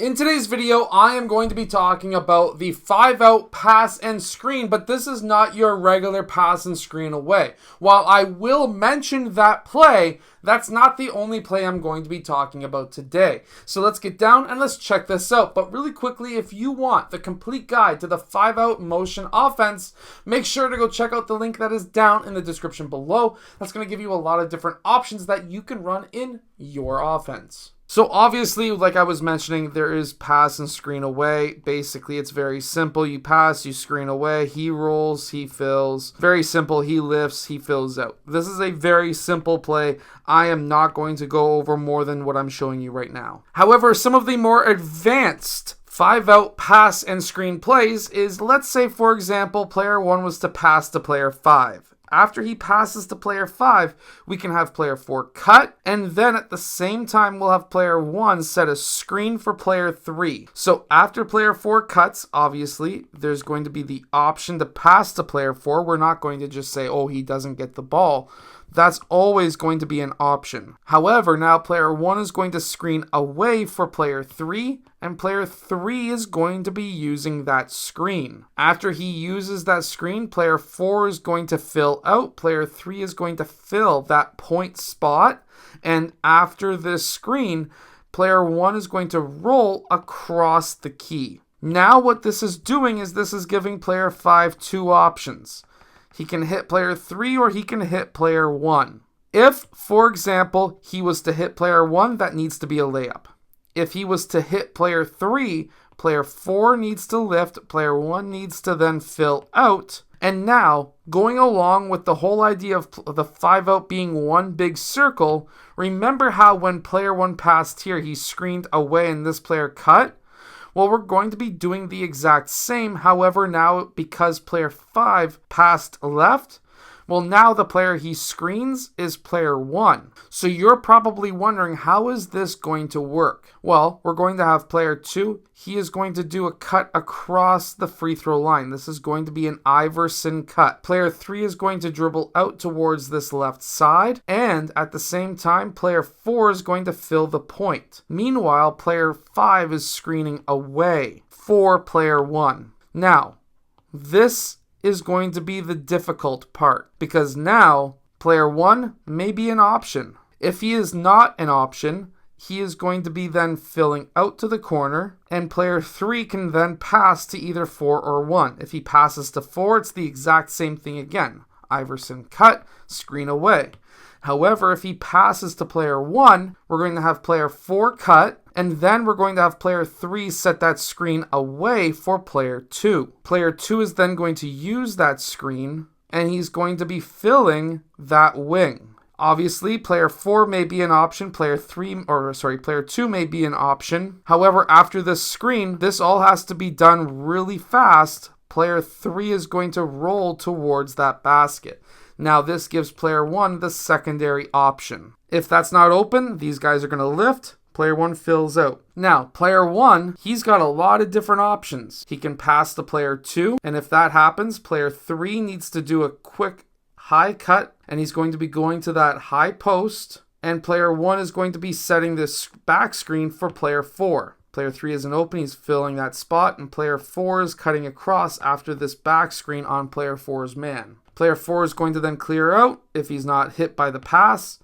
In today's video, I am going to be talking about the 5-out pass and screen, but this is not your regular pass and screen away. While I will mention that play, that's not the only play I'm going to be talking about today. So let's get down and let's check this out. But really quickly, if you want the complete guide to the 5-out motion offense, make sure to go check out the link that is down in the description below. That's going to give you a lot of different options that you can run in your offense. So obviously, like I was mentioning, there is pass and screen away. Basically, it's very simple. You pass, you screen away. He rolls, he fills. Very simple. He lifts, he fills out. This is a very simple play. I am not going to go over more than what I'm showing you right now. However, some of the more advanced 5-out pass and screen plays is, let's say, for example, player 1 was to pass to player 5. After he passes to player 5, we can have player 4 cut, and then at the same time, we'll have player 1 set a screen for player 3. So after player 4 cuts, obviously, there's going to be the option to pass to player 4. We're not going to just say, oh, he doesn't get the ball. That's always going to be an option. However, now player 1 is going to screen away for player 3, and player 3 is going to be using that screen. After he uses that screen, player 4 is going to fill out. Player 3 is going to fill that point spot. And after this screen, player 1 is going to roll across the key. Now what this is doing is this is giving player 5 two options. He can hit player 3 or he can hit player 1. If, for example, he was to hit player 1, that needs to be a layup. If he was to hit player 3, player 4 needs to lift, player 1 needs to then fill out. And now, going along with the whole idea of the 5-out being one big circle, remember how when player 1 passed here, he screened away and this player cut? Well, we're going to be doing the exact same. However, now because player 5 passed left, well, now the player he screens is player 1. So you're probably wondering, how is this going to work? Well, we're going to have player 2. He is going to do a cut across the free throw line. This is going to be an Iverson cut. Player 3 is going to dribble out towards this left side. And at the same time, player 4 is going to fill the point. Meanwhile, player 5 is screening away for player 1. Now, this is going to be the difficult part, because now player 1 may be an option. If he is not an option, he is going to be then filling out to the corner, and player 3 can then pass to either 4 or 1. If he passes to 4, it's the exact same thing again. Iverson cut, screen away. However, if he passes to player 1, we're going to have player 4 cut, and then we're going to have player 3 set that screen away for player 2. Player 2 is then going to use that screen, and he's going to be filling that wing. Obviously, player 4 may be an option, player 2 may be an option. However, after this screen, this all has to be done really fast. Player 3 is going to roll towards that basket. Now this gives player 1 the secondary option. If that's not open, these guys are going to lift. Player 1 fills out. Now, player 1, he's got a lot of different options. He can pass to player 2, and if that happens, player 3 needs to do a quick high cut, and he's going to be going to that high post, and player 1 is going to be setting this back screen for player 4. Player 3 isn't open, he's filling that spot, and player 4 is cutting across after this back screen on player 4's man. Player 4 is going to then clear out if he's not hit by the pass,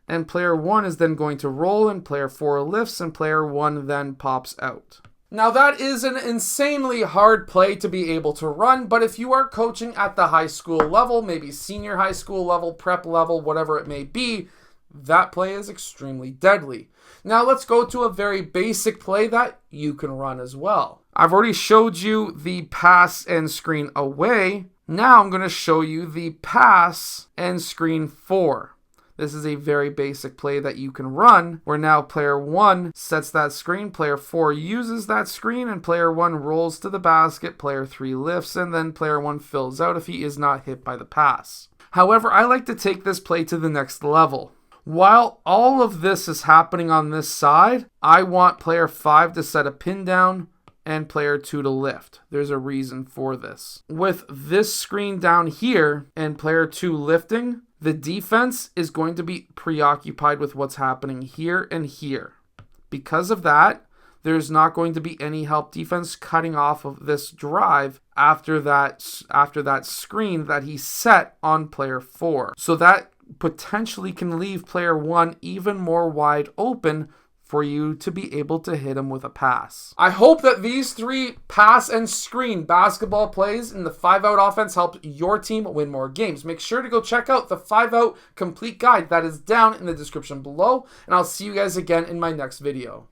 and player 1 is then going to roll, and player 4 lifts, and player 1 then pops out. Now that is an insanely hard play to be able to run, but if you are coaching at the high school level, maybe senior high school level, prep level, whatever it may be, that play is extremely deadly. Now let's go to a very basic play that you can run as well. I've already showed you the pass and screen away. Now I'm going to show you the pass and screen 4. This is a very basic play that you can run, where now player 1 sets that screen, player 4 uses that screen, and player 1 rolls to the basket, player 3 lifts, and then player 1 fills out if he is not hit by the pass. However, I like to take this play to the next level. While all of this is happening on this side, I want player 5 to set a pin down and player 2 to lift. There's a reason for this. With this screen down here and player 2 lifting, the defense is going to be preoccupied with what's happening here and here. Because of that, there's not going to be any help defense cutting off of this drive after that screen that he set on player 4. So that potentially can leave player 1 even more wide open for you to be able to hit him with a pass. I hope that these 3 pass and screen basketball plays in the 5-out offense helped your team win more games. Make sure to go check out the 5-out complete guide that is down in the description below, and I'll see you guys again in my next video.